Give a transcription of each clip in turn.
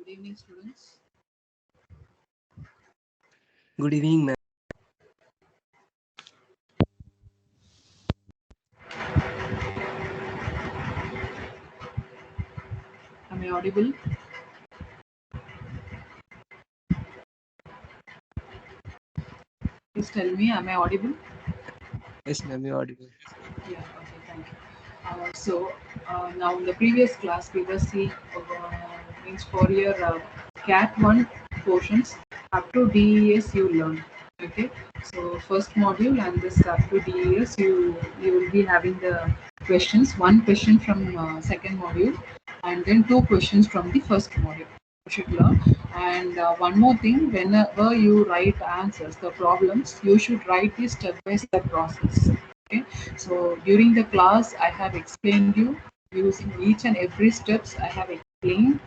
Good evening, students. Good evening, ma'am. Am I audible? Please tell me, am I audible? Yes, ma'am, you're audible. Yeah, okay, thank you. Now in the previous class, we were seeing means for your CAT 1 portions up to DES you learned. Okay, so first module and this up to DES you will be having the questions. One question from second module, and then two questions from the first module. You should learn. And one more thing, whenever you write answers, the problems, you should write the step-by-step process. Okay, so during the class, I have explained you using each and every steps I have explained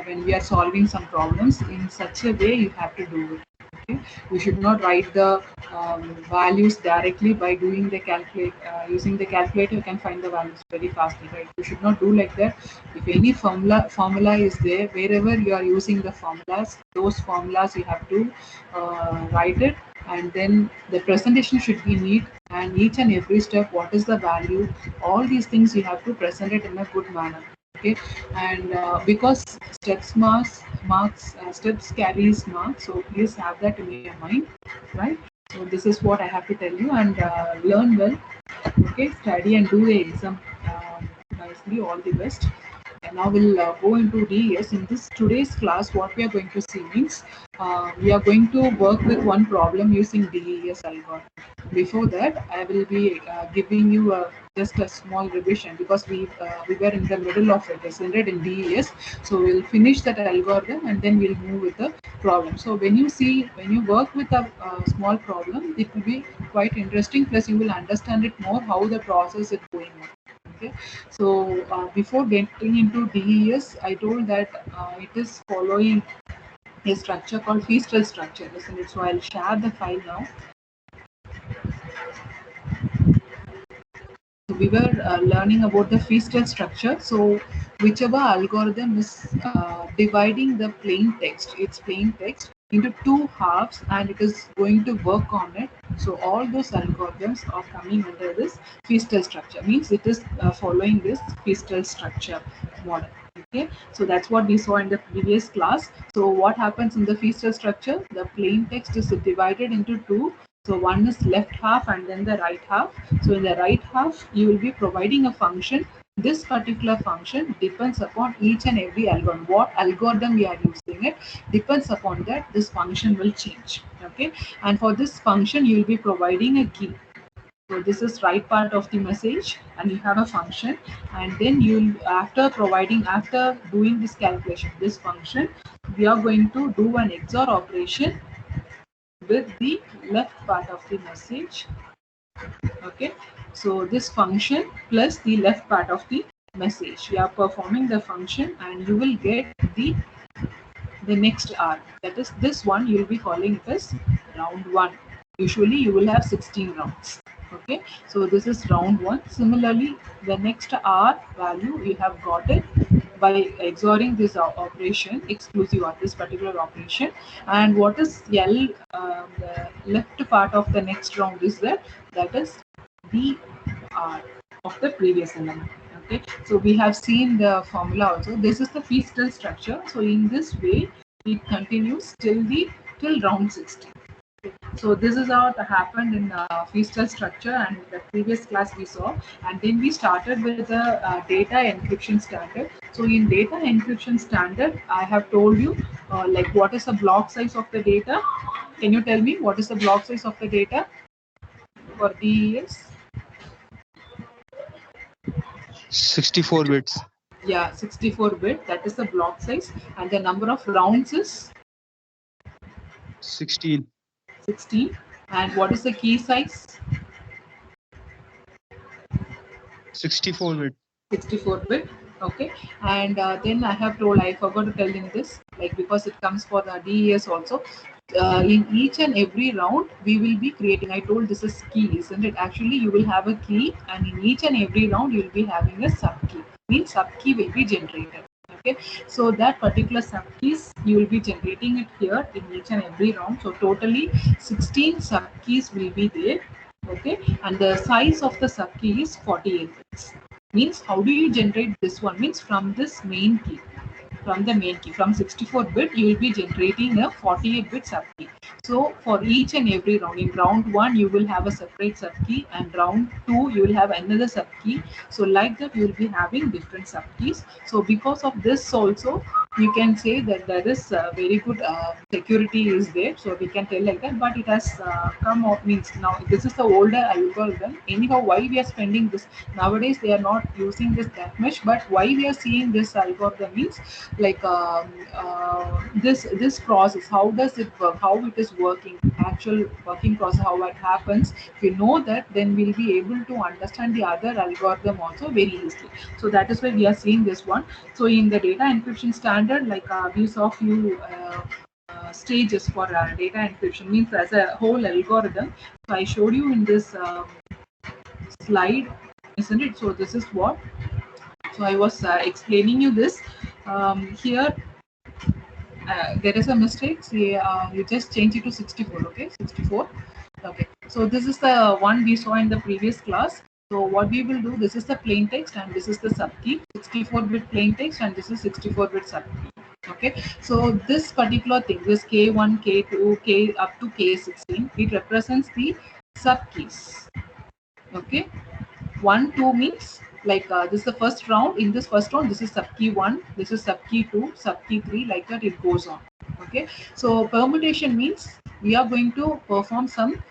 when we are solving some problems in such a way you have to do it. Okay, you should not write the values directly by doing the calculate using the calculator. You can find the values very fastly, right? You should not do like that. If any formula is there, wherever you are using the formulas, those formulas you have to write it, and then the presentation should be neat, and each and every step, what is the value, all these things you have to present it in a good manner. Okay, and because steps carries marks, so please have that in your mind, right? So this is what I have to tell you, and learn well. Okay, study and do the exam nicely. All the best. And now we'll go into DES. In this today's class, what we are going to see means we are going to work with one problem using DES algorithm. Before that, I will be giving you just a small revision because we were in the middle of it, isn't it, in DES? So we'll finish that algorithm and then we'll move with the problem. So when you work with a small problem, it will be quite interesting. Plus, you will understand it more how the process is going on. Okay, so before getting into DES, I told that it is following a structure called Feastel structure, isn't it? So I'll share the file now. So we were learning about the Feastel structure. So whichever algorithm is dividing the plain text, its plain text into two halves, and it is going to work on it. So all those algorithms are coming under this Feastel structure. Means it is following this Feastel structure model. Okay, so that's what we saw in the previous class. So what happens in the Feastel structure? The plain text is divided into two. So one is left half and then the right half. So in the right half, you will be providing a function. This particular function depends upon each and every algorithm. What algorithm we are using it depends upon that this function will change. Okay, and for this function, you will be providing a key. So this is right part of the message, and you have a function, and then you after doing this calculation, this function, we are going to do an XOR operation with the left part of the message. Okay, so this function plus the left part of the message, we are performing the function, and you will get the next R. That is this one, you will be calling it as round 1. Usually you will have 16 rounds. Okay, so this is round 1. Similarly, the next R value you have got it by XORing this operation, exclusive or this particular operation. And what is L, the left part of the next round is that is the R of the previous element. Okay, so we have seen the formula also. This is the Feastel structure. So in this way, it continues till round 16. So this is how it happened in Feastel structure, and the previous class we saw. And then we started with the data encryption standard. So in data encryption standard, I have told you like what is the block size of the data. Can you tell me what is the block size of the data for DES? 64 bits. Yeah, 64-bit. That is the block size, and the number of rounds is 16. 16. And what is the key size? 64 bit. 64-bit. Okay, and then I have told, I forgot to tell in this, like because it comes for the DES also. In each and every round, we will be creating. I told this is key, isn't it? Actually, you will have a key, and in each and every round, you will be having a sub key. Means sub key will be generated. Okay, so that particular subkeys you will be generating it here in each and every round. So totally 16 subkeys will be there. Okay, and the size of the subkey is 48 bits. Means how do you generate this one? Means from this main key, from the main key, from 64 bit you will be generating a 48 bit subkey. So for each and every round, in round 1 you will have a separate subkey, and round 2 you will have another subkey. So like that you will be having different subkeys. So because of this also you can say that there is very good security is there, so we can tell like that. But it has come out, means now this is the older algorithm. Anyhow, why we are spending this nowadays, they are not using this that much, but why we are seeing this algorithm means like this process, how does it work, how it is working, actual working process, how it happens. If you know that, then we'll be able to understand the other algorithm also very easily. So that is why we are seeing this one. So in the data encryption standard, like we saw few stages for data encryption, means as a whole algorithm. So I showed you in this slide, isn't it? So this is what, so I was explaining you this. Here there is a mistake. See, you just change it to 64. Okay, 64. Okay, so this is the one we saw in the previous class. So what we will do, this is the plain text and this is the subkey, 64-bit plain text, and this is 64-bit subkey. Okay, so this particular thing, this K1, K2, K up to K16, it represents the subkeys. Okay, 1 2 means like this is the first round. In this first round, this is sub key 1, this is sub key 2, sub key 3, like that it goes on. Okay, so permutation means we are going to perform some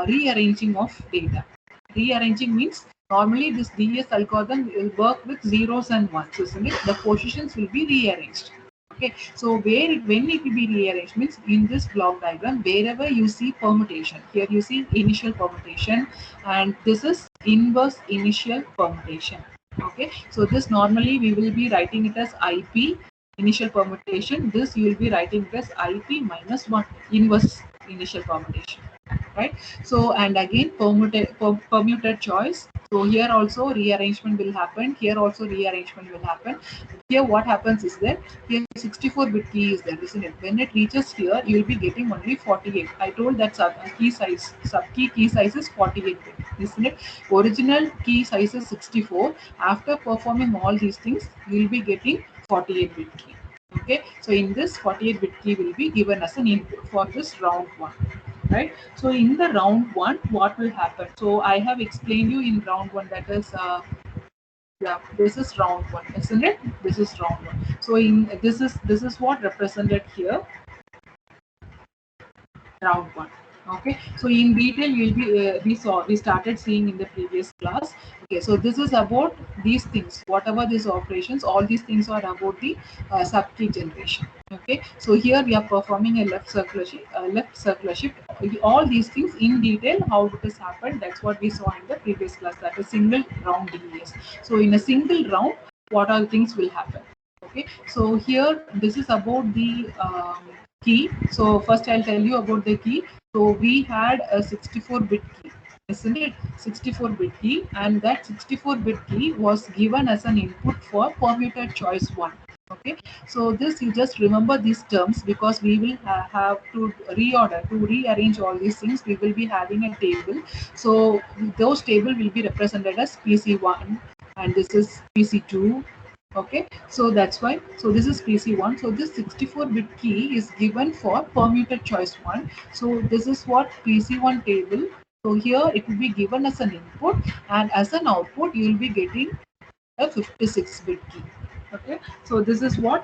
rearranging of data. Rearranging means normally this DS algorithm will work with zeros and ones, isn't it? The positions will be rearranged. Okay, so when it will be rearranged means in this block diagram, wherever you see permutation, here you see initial permutation, and this is inverse initial permutation. Okay, so this normally we will be writing it as IP initial permutation. This you will be writing it as IP minus 1 inverse initial permutation, right? So and again permuted choice. So here also rearrangement will happen, here also rearrangement will happen. Here what happens is that here 64-bit key is there, isn't it? When it reaches here, you will be getting only 48. I told that sub key size is 48 bit, isn't it? Original key size is 64. After performing all these things, you will be getting 48 bit key. Okay, so in this 48 bit key will be given as an input for this round 1, right? So in the round 1, what will happen? So I have explained you in round 1, that is yeah, this is round 1, isn't it? This is round 1. So in this is what represented here, round 1. Okay, so in detail you'll be we started seeing in the previous class. Okay, so this is about these things, whatever these operations, all these things are about the subkey generation. Okay, so here we are performing a left circular shift, all these things in detail, how it has happened. That's what we saw in the previous class, that is single round DES. So in a single round, what all things will happen? Okay, so here this is about the key. So first I'll tell you about the key. So we had a 64-bit key, isn't it? 64-bit key, and that 64-bit key was given as an input for permuted choice 1. Okay, so this you just remember these terms, because we will have to reorder, to rearrange all these things. We will be having a table. So those table will be represented as PC1, and this is PC2. Okay, so that's why, so this is PC1. So this 64-bit key is given for permuted choice 1. So this is what PC1 table. So here it will be given as an input, and as an output you will be getting a 56-bit key. Okay, so this is what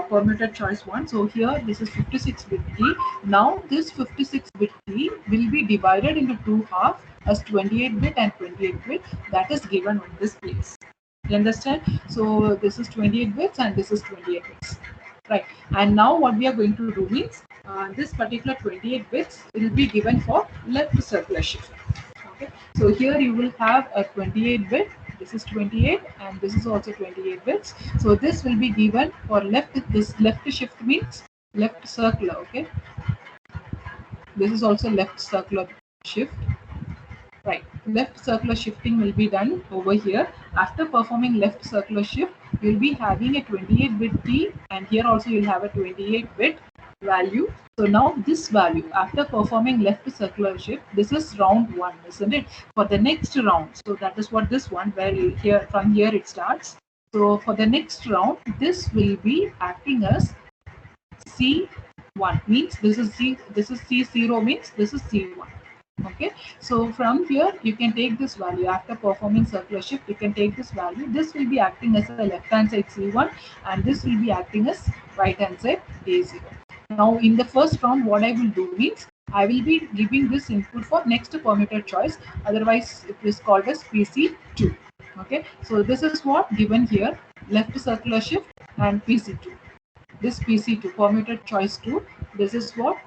permuted choice 1. So here this is 56-bit key. Now this 56-bit key will be divided into two halves as 28-bit and 28-bit, that is given on this place. You understand? So this is 28 bits and this is 28 bits, right? And now what we are going to do means this particular 28 bits will be given for left circular shift. Okay, so here you will have a 28 bit. This is 28 and this is also 28 bits. So this will be given for left. This left shift means left circular. Okay, this is also left circular shift. Right, left circular shifting will be done over here. After performing left circular shift, you'll be having a 28-bit key, and here also you'll have a 28-bit value. So now this value, after performing left circular shift, this is round 1, isn't it? For the next round, so that is what this one, where here from here it starts. So for the next round, this will be acting as C1, means this is C0, means this is C1. Okay, so from here you can take this value after performing circular shift. You can take this value. This will be acting as a left hand side C1, and this will be acting as right hand side A0. Now in the first round, what I will do means I will be giving this input for next permitted choice. Otherwise, it is called as PC2. Okay, so this is what given here: left circular shift and PC2. This PC2 permitted choice 2. This is what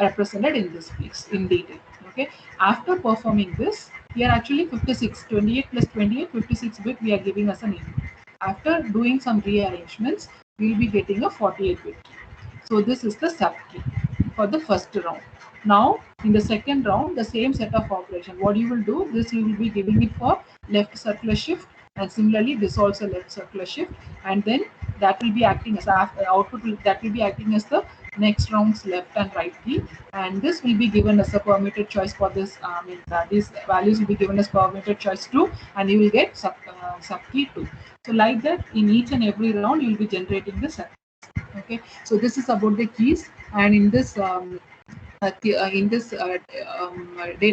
represented in this place in detail. Okay, after performing this, here actually 56, 28 plus 28, 56 bit we are giving as an input. After doing some rearrangements, we will be getting a 48 bit. So this is the sub key for the first round. Now in the second round, the same set of operation. What you will do, this you will be giving it for left circular shift, and similarly this also left circular shift, and then that will be acting as output that will be acting as the next round's left and right key, and this will be given as a permitted choice for this. These values will be given as permitted choice 2, and you will get sub key 2. So like that, in each and every round you will be generating the sub. Okay, so this is about the keys, and in this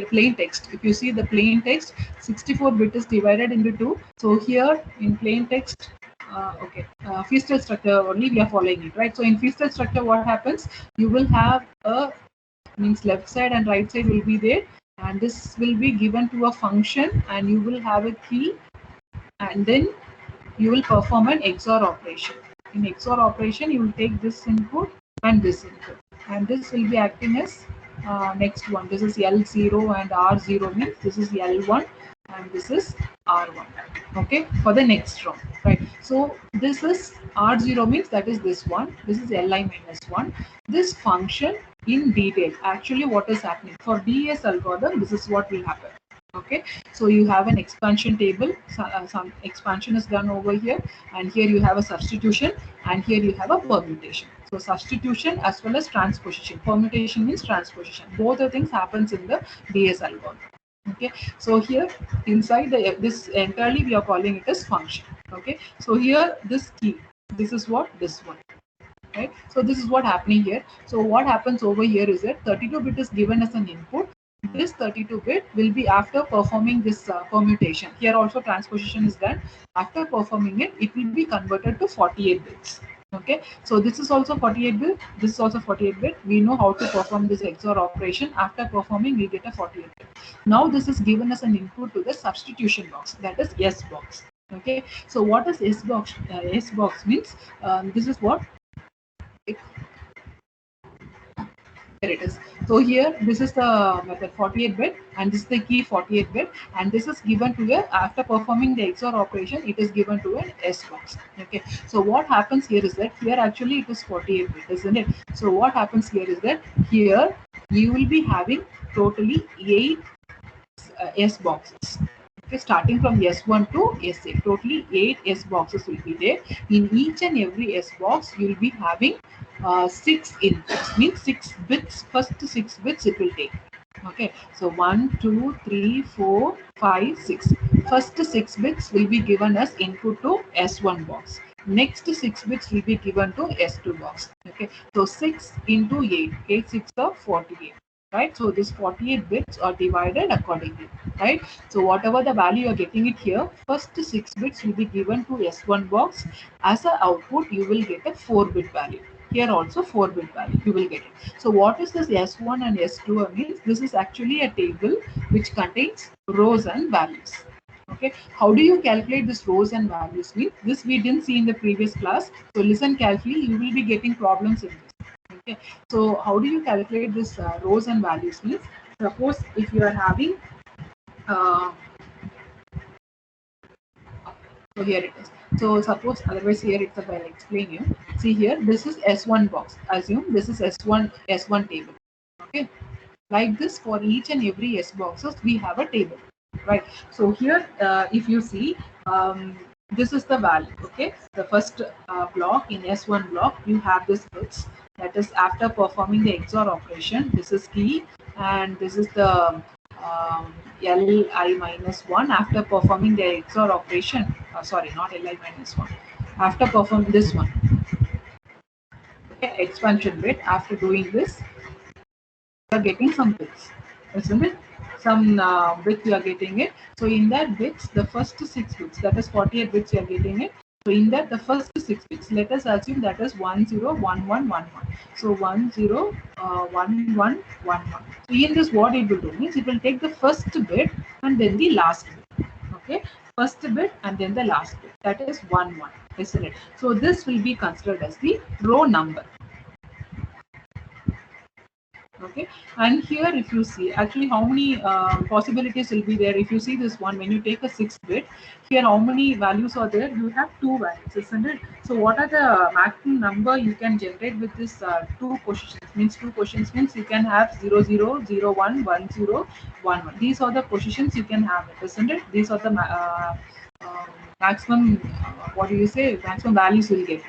plain text, if you see the plain text, 64-bit is divided into 2. So here in plain text, Feastel structure only we are following it, right? So in Feastel structure, what happens? You will have a, means left side and right side will be there, and this will be given to a function, and you will have a key, and then you will perform an XOR operation. In XOR operation, you will take this input and this input, and this will be acting as next one. This is L0 and R0, means this is L1 and this is R1. Okay, for the next round, right? So this is R0, means that is this one. This is Li minus 1. This function in detail, actually what is happening for DS algorithm, this is what will happen. Okay, so you have an expansion table, some expansion is done over here, and here you have a substitution, and here you have a permutation. So substitution as well as transposition. Permutation means transposition. Both the things happens in the DS algorithm. Okay, so here inside this entirely we are calling it as function. Okay, so here this key, this is what this one. Right, so this is what happening here. So what happens over here is that 32-bit is given as an input. This 32-bit will be after performing this permutation. Here also transposition is done. After performing it, it will be converted to 48 bits. Okay, so this is also 48 bit. This is also 48 bit. We know how to perform this XOR operation. After performing, we get a 48 bit. Now this is given as an input to the substitution box, that is S box. Okay, so what is S box? S box means this is what. Here it is. So here this is the method 48-bit, and this is the key 48-bit, and this is given to a, after performing the XOR operation, it is given to an S box. Okay, so what happens here is that here actually it is 48-bit, isn't it? So what happens here is that here you will be having totally 8 S boxes. Okay, starting from S1 to S8, totally 8 S boxes will be there. In each and every S box, you will be having 6 inputs, means 6 bits. First 6 bits it will take. Okay, so 1, 2, 3, 4, 5, 6. First 6 bits will be given as input to S1 box. Next 6 bits will be given to S2 box. Okay, so 6 into 8, 8 6 are 48. Right, so this 48 bits are divided accordingly. Right, so whatever the value you are getting it here, first 6 bits will be given to S1 box. As an output, you will get a 4-bit value. Here also 4-bit value you will get it. So what is this S1 and S2 means? This is actually a table which contains rows and values. Okay, how do you calculate this rows and values? This we didn't see in the previous class, so listen carefully, you will be getting problems in this. Okay, so how do you calculate this rows and values? Means suppose if you are having so here it is. So suppose, otherwise here it's I'll explain you. See here, this is S1 box. Assume this is S1 table. Okay, like this for each and every S boxes we have a table, right? So here if you see This is the value. Okay, the first block in S1 block, you have this bits, that is after performing the XOR operation. This is key, and this is the Li minus 1 after performing the XOR operation. Sorry, not Li minus 1. After performing this one, okay, expansion bit. After doing this, you are getting some bits, isn't it? Some bits you are getting it. So in that bits, the first 6 bits, that is 48 bits you are getting it. So in that, the first 6 bits, let us assume that is 101111. So 101111. So in this, what it will do means it will take the first bit and then the last bit. Okay, first bit and then the last bit. That is 11, isn't it? So this will be considered as the row number. Okay, and here if you see actually how many possibilities will be there. If you see this one, when you take a 6 bit, here how many values are there? You have 2 values, isn't it? So what are the maximum number you can generate with this 2 positions? Means 2 positions means you can have 0 0 0 1 1 0 1 1. These are the positions you can have, isn't it? These are the maximum what do you say, maximum values you will get,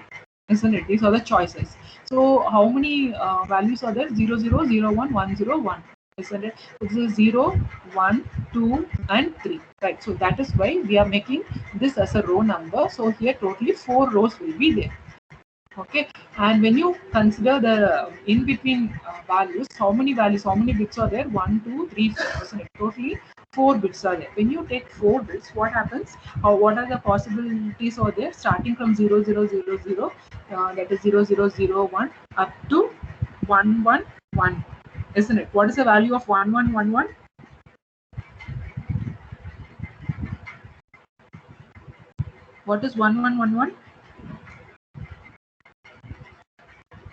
isn't it? These are the choices. So how many values are there? 0 0 0 1 1 0 1, isn't it? So this is 0 1 2 and 3, right? So that is why we are making this as a row number. So here totally 4 rows will be there. Okay, and when you consider the in between values, how many values, how many bits are there? 1 2 3 4, isn't it? Totally 4 bits are there. When you take 4 bits, what happens? What are the possibilities are there? Starting from 0 0 0 0, that is 0 0 0 1 up to 1 1 1, isn't it? What is the value of 1 1 1 1? What is 1 1 1 1?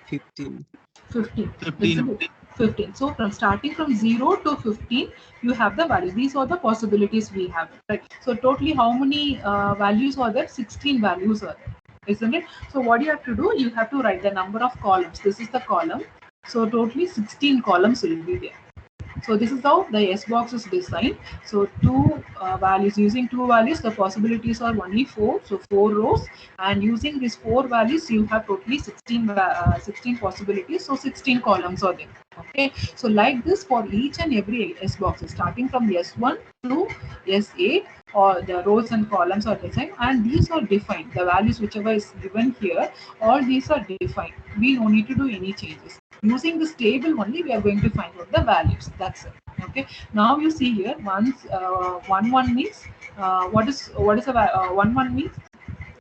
15. 15. 15. 15. So from starting from 0 to 15, you have the values. These are the possibilities we have, right? So totally how many values are there? 16 values are there, isn't it? So what you have to do, you have to write the number of columns. This is the column. So totally 16 columns will be there. So this is how the S box is designed. So two values, using two values, the possibilities are only 4. So 4 rows, and using these 4 values, you have totally 16 possibilities. So 16 columns are there. Okay. So like this for each and every S box, starting from S1 to S8, or the rows and columns are designed, and these are defined. The values whichever is given here, all these are defined. We don't need to do any changes. Using this table only, we are going to find out the values. That's it. Okay. Now you see here, once 1 1 means what is a 1 1 means?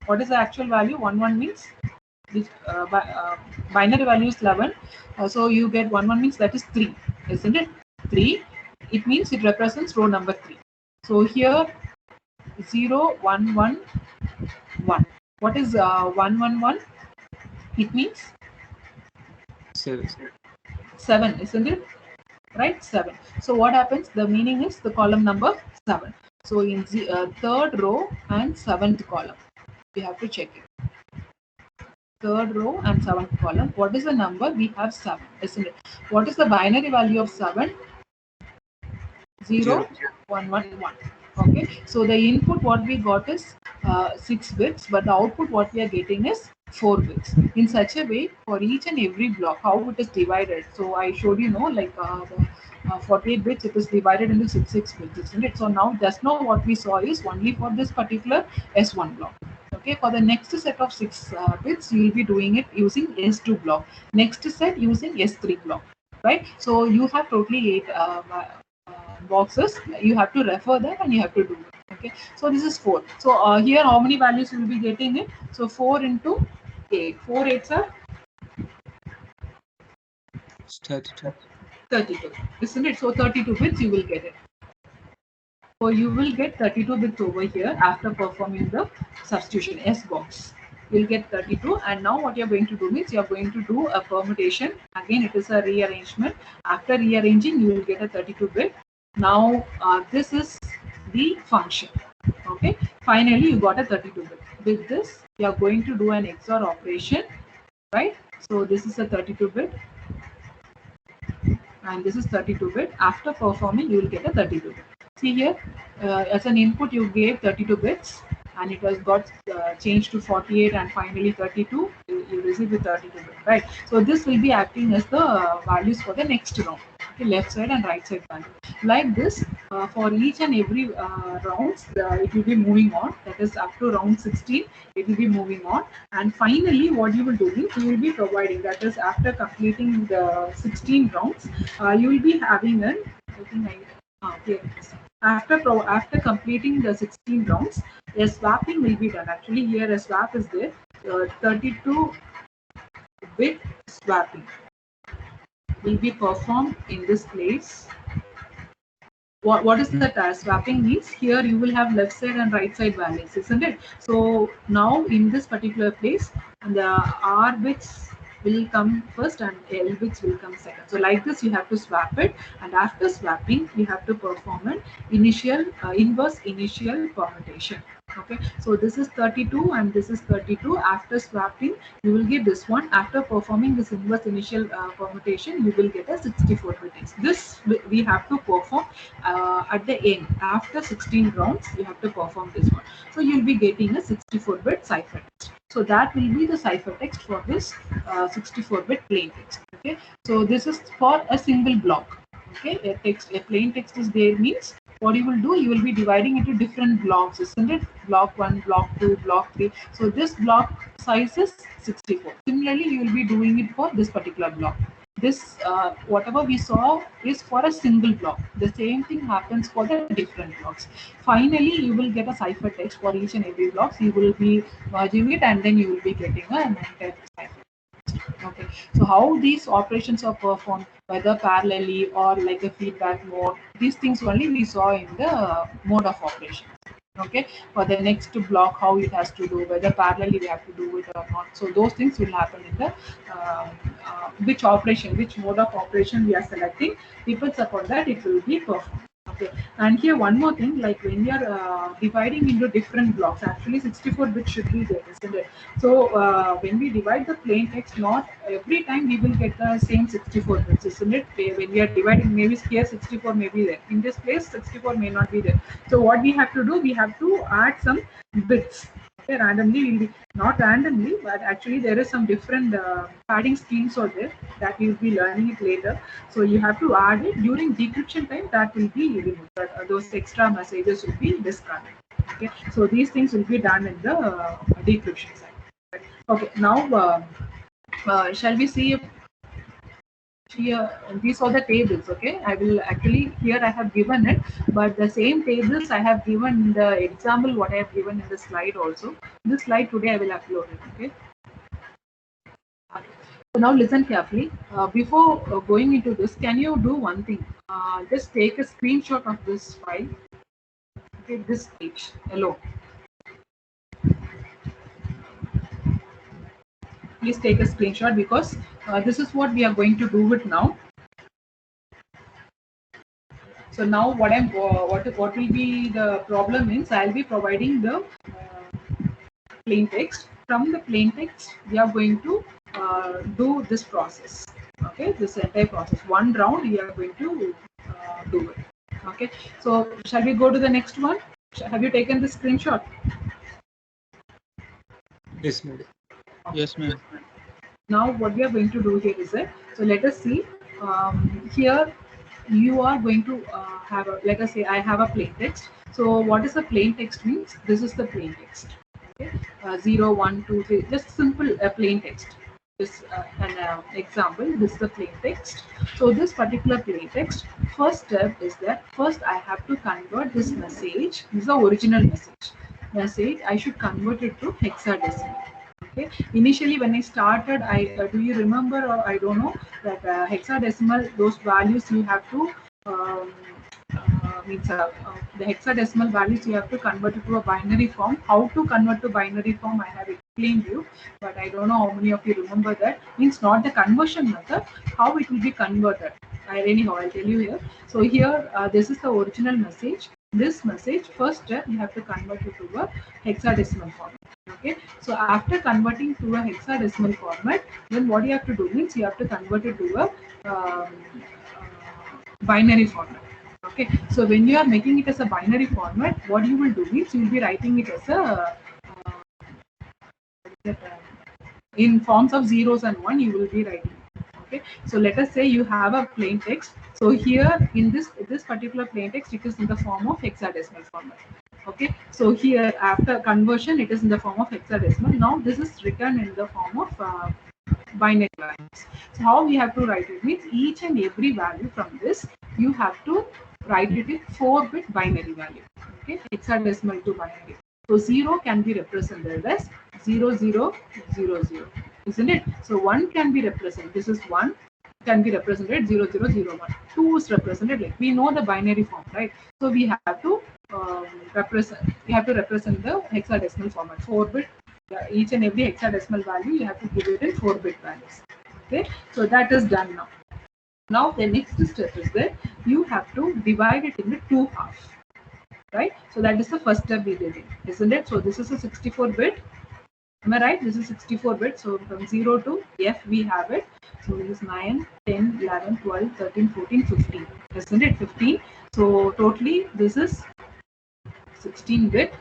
What is the actual value? 1 1 means this binary value is 11. So you get 1 1 means that is 3, isn't it? 3. It means it represents row number 3. So here 0 1 1 1. What is 1 1 1? It means 7. 7, isn't it? Right, 7. So what happens? The meaning is the column number 7. So in the third row and 7th column, we have to check it. Third row and 7th column, what is the number? We have 7, isn't it? What is the binary value of 7? 0 1 1 1. Okay, so the input what we got is 6 bits, but the output what we are getting is 4 bits. In such a way, for each and every block, how it is divided. So I showed you, like the 48 bits, it is divided into 6 bits, isn't it? So now just now what we saw is only for this particular S1 block. Okay, for the next set of 6 bits, you will be doing it using S2 block. Next set using S3 block, right? So you have totally 8 boxes. You have to refer that and you have to do it. Okay, so this is 4. So here how many values you will be getting it? So 4 into 8. 4 8s are 32. 32, isn't it? So 32 bits you will get it. So you will get 32 bits over here after performing the substitution S box. You'll get 32, and now what you're going to do means you're going to do a permutation. Again, it is a rearrangement. After rearranging, you will get a 32 bit. Now this is the function. Okay, finally you got a 32 bit. With this, you are going to do an XOR operation, right? So this is a 32 bit, and this is 32 bit. After performing, you will get a 32 bit. See here, as an input you gave 32 bits, and it was got changed to 48 and finally 32, you receive the 32 bit, right? So this will be acting as the values for the next round. Okay, left side and right side value. Like this, for each and every rounds, it will be moving on. That is up to round 16, it will be moving on. And finally, what you will do is you will be providing, that is after completing the 16 rounds, you will be having an, I think here it is. After completing the 16 rounds, a swapping will be done. Actually, here a swap is there. 32-bit swapping will be performed in this place. What is that swapping means? Here you will have left side and right side values, isn't it? So now in this particular place, the R bits will come first and L bits will come second. So like this, you have to swap it, and after swapping, you have to perform an inverse initial permutation. Okay, so this is 32 and this is 32. After swapping, you will get this one. After performing this inverse initial permutation, you will get a 64-bit. This we have to perform at the end. After 16 rounds, you have to perform this one. So you'll be getting a 64-bit ciphertext. So that will be the ciphertext for this 64-bit plain text. Okay, so this is for a single block. Okay, a plain text is there means what you will do, you will be dividing into different blocks, isn't it? Block 1, block 2, block 3. So this block size is 64. Similarly, you will be doing it for this particular block. This whatever we saw is for a single block. The same thing happens for the different blocks. Finally, you will get a ciphertext for each and every block. You will be merging it, and then you will be getting an entire cipher. Okay, so how these operations are performed, whether parallelly or like a feedback mode, these things only we saw in the mode of operation. Okay, for the next block, how it has to do, whether parallelly we have to do it or not. So those things will happen in the which operation, which mode of operation we are selecting, depends upon that it will be performed. Okay, and here one more thing, like when we are dividing into different blocks, actually 64 bits should be there, isn't it? So when we divide the plain text, not every time we will get the same 64 bits, isn't it? When we are dividing, maybe here 64 may be there. In this place, 64 may not be there. So what we have to do, we have to add some bits. Okay, randomly, will be not randomly, but actually there is some different padding schemes out there that we will be learning it later. So you have to add it during decryption time. That will be removed. Those extra messages will be discarded. Okay, so these things will be done in the decryption side. Okay, now shall we see here? These are the tables. Okay, I will actually, here I have given it, but the same tables I have given in the example what I have given in the slide also. This slide today I will upload it. Okay. So now listen carefully. Before going into this, can you do one thing? Just take a screenshot of this file. Okay, this page alone. Please take a screenshot, because this is what we are going to do it now. So now what will be the problem is, I'll be providing the plain text. From the plain text, we are going to do this process. Okay, this entire process. One round we are going to do it. Okay, so shall we go to the next one? Have you taken the screenshot? Yes, ma'am. Yes, ma'am. Now what we are going to do here is that, so let us see, here you are going to have a, let us say I have a plain text. So what is the plain text means? This is the plain text. Okay, 0, 1, 2, 3, just simple plain text. This an example, this is the plain text. So this particular plain text, first step is that first I have to convert this message. This is the original message. I should convert it to hexadecimal. Okay, initially when I started, I do you remember, or I don't know, that hexadecimal, those values you have to the hexadecimal values you have to convert it to a binary form. How to convert to binary form I have explained you, but I don't know how many of you remember that. Means not the conversion method, how it will be converted. Anyhow, I'll tell you here. So here this is the original message. This message, first step, you have to convert it to a hexadecimal format. Okay, so after converting to a hexadecimal format, then what you have to do means you have to convert it to a binary format. Okay, so when you are making it as a binary format, what you will do is you will be writing it as a in forms of zeros and one. You will be writing. Okay, so let us say you have a plain text. So here in this particular plain text, it is in the form of hexadecimal format. Okay, so here after conversion, it is in the form of hexadecimal. Now this is written in the form of binary values. So how we have to write it means each and every value from this you have to write it in 4-bit binary value. Okay, hexadecimal to binary. So 0 can be represented as 0000, isn't it? So 1 can be represented. This is 1 can be represented 0001. 2 is represented like we know the binary form, right? So we have to represent. We have to represent the hexadecimal format, 4-bit. Each and every hexadecimal value you have to give it in 4-bit values. Okay, so that is done now. Now the next step is that you have to divide it into 2 halves, right? So that is the first step we did, isn't it? So this is a 64-bit. Am I right? This is 64-bit. So from 0 to F we have it. So this is 9, 10, 11, 12, 13, 14, 15. Isn't it? 15. So totally this is 16-bit,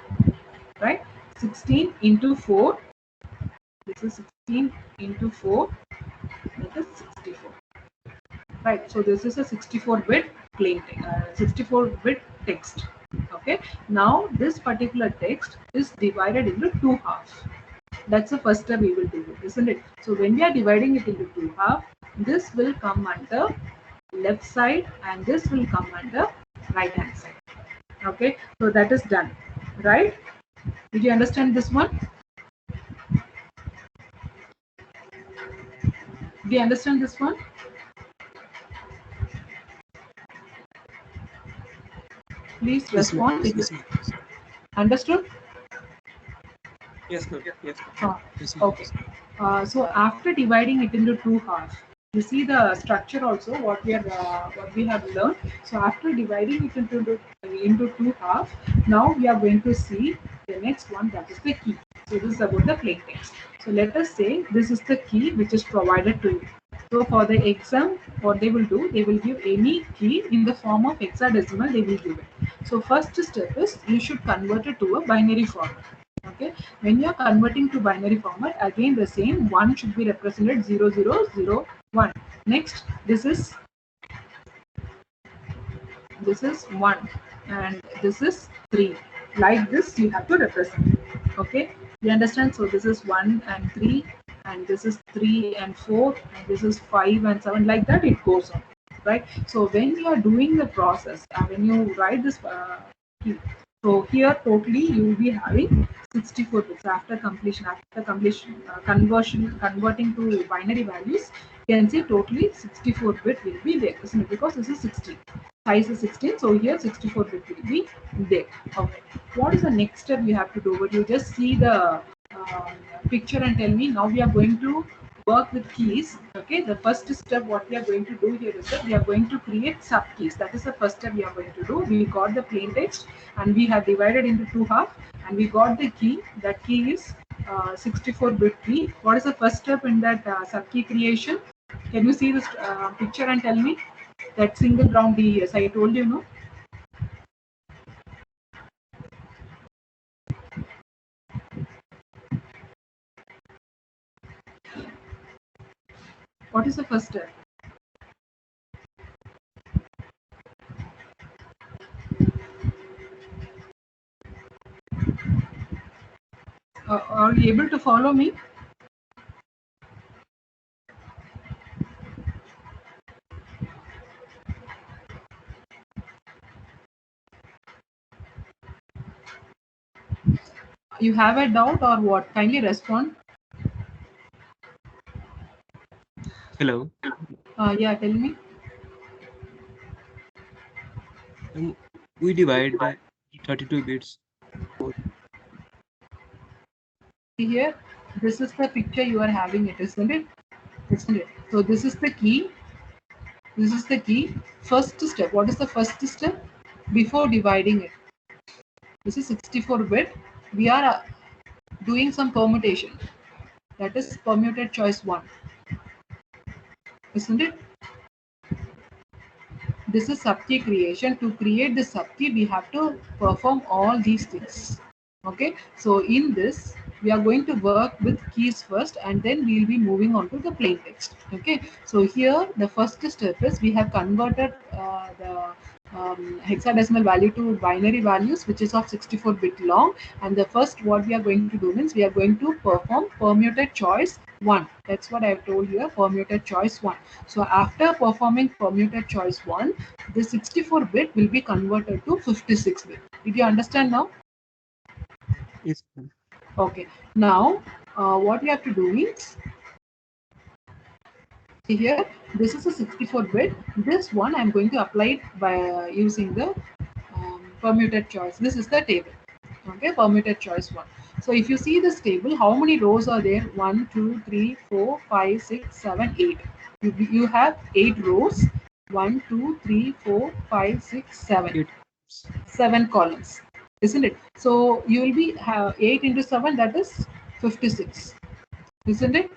right? 16 into 4. This is 16 into 4. That is 64. Right. So this is a 64-bit plain 64-bit text. Okay. Now this particular text is divided into 2 halves. That's the first step we will do, isn't it? So when we are dividing it into 2 halves, this will come under left side and this will come under right hand side. Okay, so that is done, right? Did you understand this one? Do you understand this one? Please Yes, ma'am. respond. Yes, ma'am. Understood? Yes, ma'am. Yes, ma'am. Uh, Yes, ma'am. okay. So after dividing it into 2 halves, you see the structure also what we have learned. So after dividing it into 2 halves, now we are going to see the next one, that is the key. So this is about the plain text. So let us say this is the key which is provided to you. So for the exam, what they will do, they will give any key in the form of hexadecimal. They will give it. So first step is you should convert it to a binary format. Okay, when you are converting to binary format, again the same, 1 should be represented 0001. Next, this is 1 and this is 3. Like this you have to represent. Okay, you understand? So this is 1 and 3 and this is 3 and 4 and this is 5 and 7, like that it goes on, right? So when you are doing the process, when you write this key, so here totally you will be having 64 bits after completion. Converting to binary values, you can see totally 64-bit will be there, isn't it? Because this is 16, size is 16, so here 64-bit will be there. Okay, what is the next step you have to do? But you just see the picture and tell me. Now we are going to work with keys. Okay, the first step what we are going to do here is that we are going to create sub keys. That is the first step we are going to do. We got the plain text and we have divided into 2 halves and we got the key. That key is 64-bit key. What is the first step in that sub key creation? Can you see this picture and tell me? That single ground DES, I told you, no? What is the first step? Are you able to follow me? You have a doubt or what? Kindly respond. Hello. Yeah, tell me. We divide 32 bits. Here, this is the picture you are having, it isn't it? Isn't it? So this is the key. This is the key. First step. What is the first step? Before dividing it. This is 64-bit. We are doing some permutation. That is permuted choice 1. Isn't it? This is subkey creation. To create the subkey, we have to perform all these things. Okay, so in this, we are going to work with keys first, and then we'll be moving on to the plain text. Okay, so here the first step is we have converted the hexadecimal value to binary values, which is of 64-bit long. And the first what we are going to do means we are going to perform permuted choice 1. That's what I have told you, permuted choice 1. So after performing permuted choice 1, the 64-bit will be converted to 56-bit. Did you understand now? Yes, ma'am. Okay. Now, what you have to do is, see here, this is a 64-bit. This one I'm going to apply it by using the permuted choice. This is the table. Okay, permuted choice 1. So if you see this table, how many rows are there? 1, 2, 3, 4, 5, 6, 7, 8. You have 8 rows. 1, 2, 3, 4, 5, 6, 7. 8. 7 columns, isn't it? So you will be 8 into 7, that is 56, isn't it?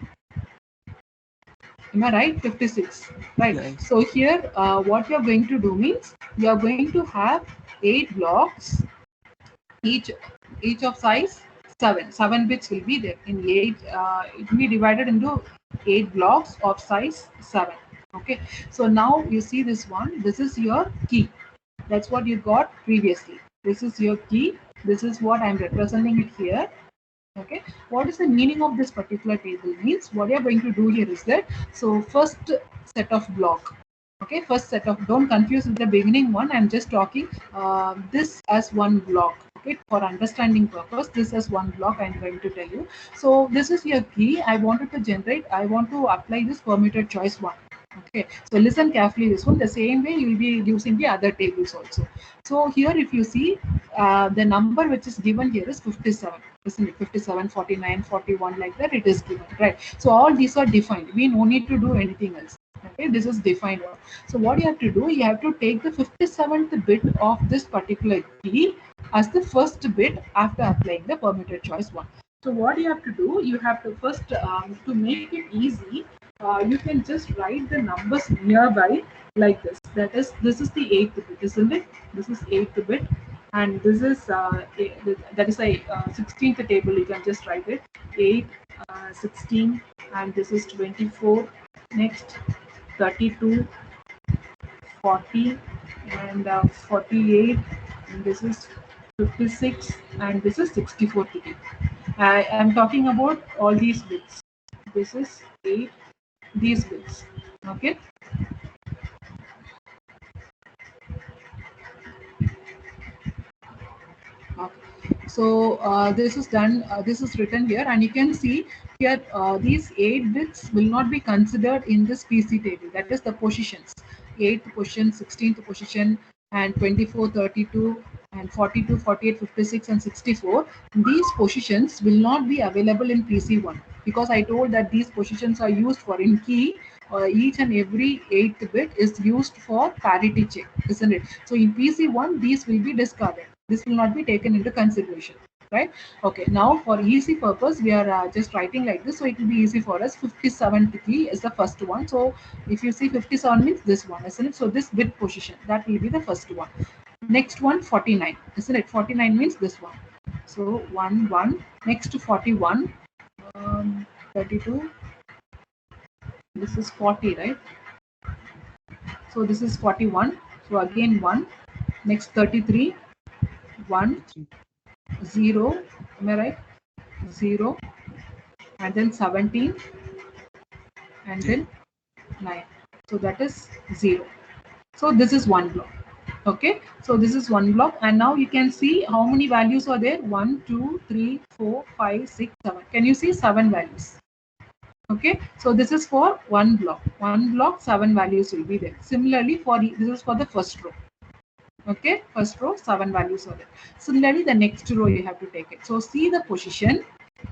Am I right? 56, right? Yes. So here, what you are going to do means you are going to have 8 blocks, each of size 7. 7 bits will be there in 8. It will be divided into 8 blocks of size 7. Okay. So now you see this one. This is your key. That's what you got previously. This is your key. This is what I'm representing it here. Okay, what is the meaning of this particular table means what you're going to do here is that, so first set of block, okay, first set of, don't confuse with the beginning one, I'm just talking this as one block. Okay, for understanding purpose, this as one block I'm going to tell you. So this is your key. I wanted to generate, I want to apply this permuted choice 1. Okay, so listen carefully this one. The same way you will be using the other tables also. So here if you see, the number which is given here is 57, isn't it? 57, 49, 41, like that it is given, right? So all these are defined. We no need to do anything else. Okay, this is defined. So what you have to do, you have to take the 57th bit of this particular key as the first bit after applying the permuted choice 1. So what you have to do, you have to first, to make it easy, you can just write the numbers nearby like this. That is, this is the 8th bit, isn't it? This is 8th bit, and this is that is a 16th table. You can just write it 8, 16, and this is 24. Next 32, 40, and 48, and this is 56, and this is 64 to be. I am talking about all these bits. This is 8, these bits. Okay. Okay. So this is done. This is written here, and you can see here these 8 bits will not be considered in this PC table. That is the positions: 8th position, 16th position, and 24, 32, and 42, 48, 56, and 64. These positions will not be available in PC1 because I told that these positions are used for in key. Each and every 8th bit is used for parity check, isn't it? So in PC1, these will be discarded. This will not be taken into consideration, right? Okay, now for easy purpose, we are just writing like this, so it will be easy for us. 57th key is the first one. So if you see 57 means this one, isn't it? So this bit position, that will be the first one. Next one, 49, isn't it? 49 means this one. So 1, 1. Next to 41, 32. This is 40, right? So this is 41. So again 1. Next 33, 1, 0. Am I right? 0, and then 17, and then 9. So that is 0. So this is one block. Okay, so this is one block, and now you can see how many values are there. 1, 2, 3, 4, 5, 6, 7. Can you see 7 values? Okay, so this is for one block. One block, 7 values will be there. Similarly, for this is for the first row. Okay, first row, 7 values are there. Similarly, the next row you have to take it. So see the position.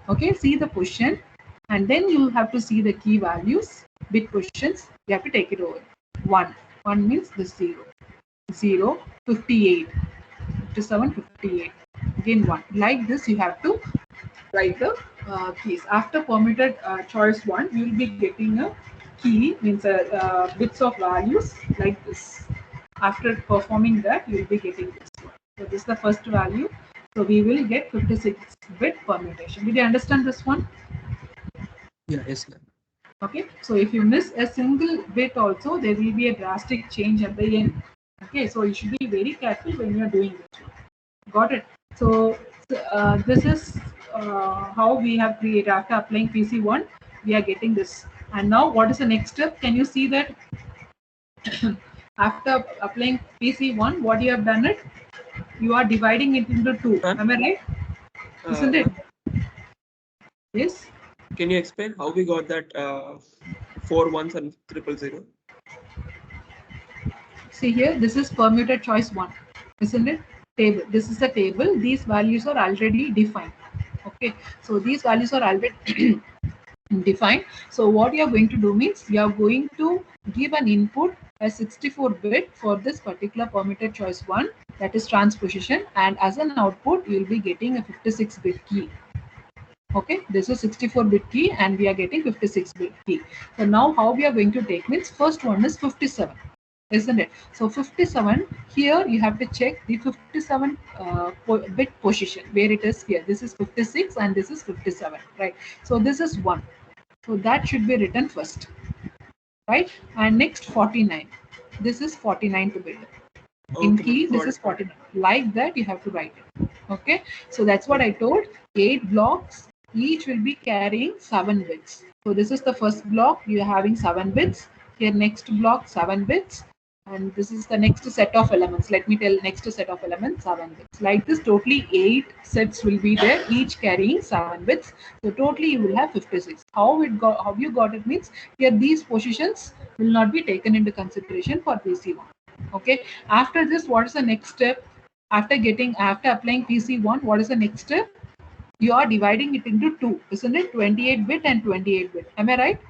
Okay, see the position, and then you have to see the key values, bit positions. You have to take it over. 1. 1 means this 0. 0, 58, 57, 58. Again 1. Like this, you have to write the keys. After permitted choice 1, you will be getting a key, means bits of values like this. After performing that, you will be getting this one. So this is the first value. So we will get 56-bit permutation. Did you understand this one? Yeah, yes, ma'am. Okay, so if you miss a single bit also, there will be a drastic change at the end. Okay, so you should be very careful when you're doing this one. Got it? So this is how we have created after applying PC1, we are getting this. And now what is the next step? Can you see that after applying PC1, what you have done it? You are dividing it into two. Ma'am? Am I right? Isn't it? Ma'am, Yes. can you explain how we got that 4 ones and 000? See here, this is permuted choice 1, isn't it? Table. This is the table. These values are already defined. Okay, so these values are already defined. So what you are going to do means you are going to give an input a 64-bit for this particular permuted choice 1, that is transposition, and as an output you will be getting a 56-bit key. Okay, this is 64-bit key and we are getting 56-bit key. So now how we are going to take means first one is 57, isn't it? So 57, here you have to check the 57 bit position where it is here. This is 56 and this is 57, right? So this is 1. So that should be written first, right? And next 49. This is 49th bit. In Okay, key, ma'am. this Got is it. 49. Like that, you have to write it. Okay. So that's what I told. 8 blocks. Each will be carrying 7 bits. So this is the first block. You are having 7 bits. Here next block 7 bits. And this is the next set of elements. Let me tell next set of elements 7 bits. Like this, totally 8 sets will be there, each carrying 7 bits. So totally you will have 56. How you got it means here these positions will not be taken into consideration for PC1. Okay, after this, what is the next step? After applying PC1, what is the next step? You are dividing it into two, isn't it? 28-bit and 28-bit. Am I right?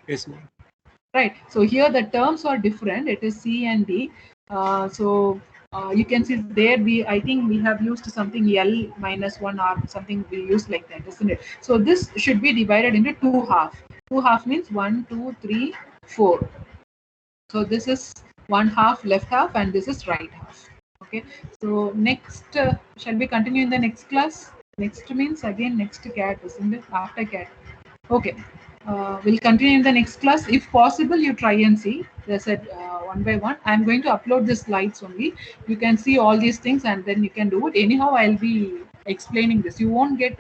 Yes, ma'am. Right. So here the terms are different. It is C and D. You can see there I think we have used something L minus 1 or something we use like that, isn't it? So this should be divided into 2 half. 2 half means 1, 2, 3, 4. So this is one half left half and this is right half. Okay, so next shall we continue in the next class? Next means again next cat, isn't it? After cat. Okay, we'll continue in the next class. If possible, you try and see. They said one by one. I'm going to upload the slides only. You can see all these things and then you can do it. Anyhow, I'll be explaining this. You won't get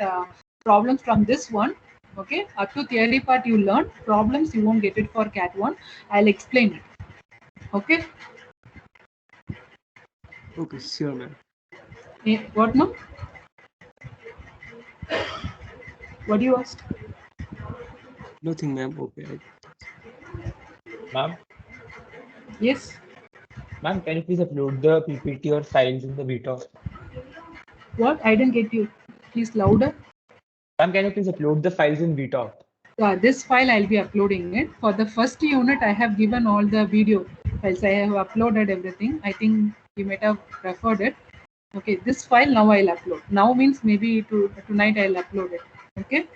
problems from this one. Okay, up to theory part you learn. Problems you won't get it for cat 1. I'll explain it. Okay. Okay, sure, ma'am. What no? What do you ask? Nothing, ma'am. Okay. Ma'am, Yes. ma'am, can you please upload the PPT or files in the VTalk? What? I didn't get you. Please louder. Ma'am, can you please upload the files in VTalk? This file I'll be uploading it. For the first unit, I have given all the video files. I have uploaded everything. I think you might have referred it. Okay, this file now I'll upload. Now means maybe tonight I'll upload it. Okay.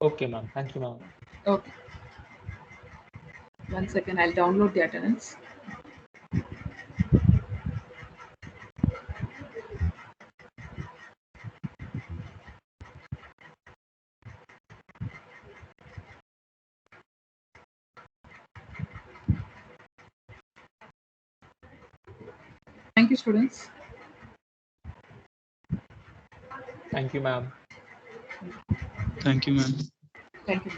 Okay, ma'am. Thank you, ma'am. Okay. 1 second. I'll download the attendance. Thank you, students. Thank you, ma'am. Thank you, ma'am. Thank you.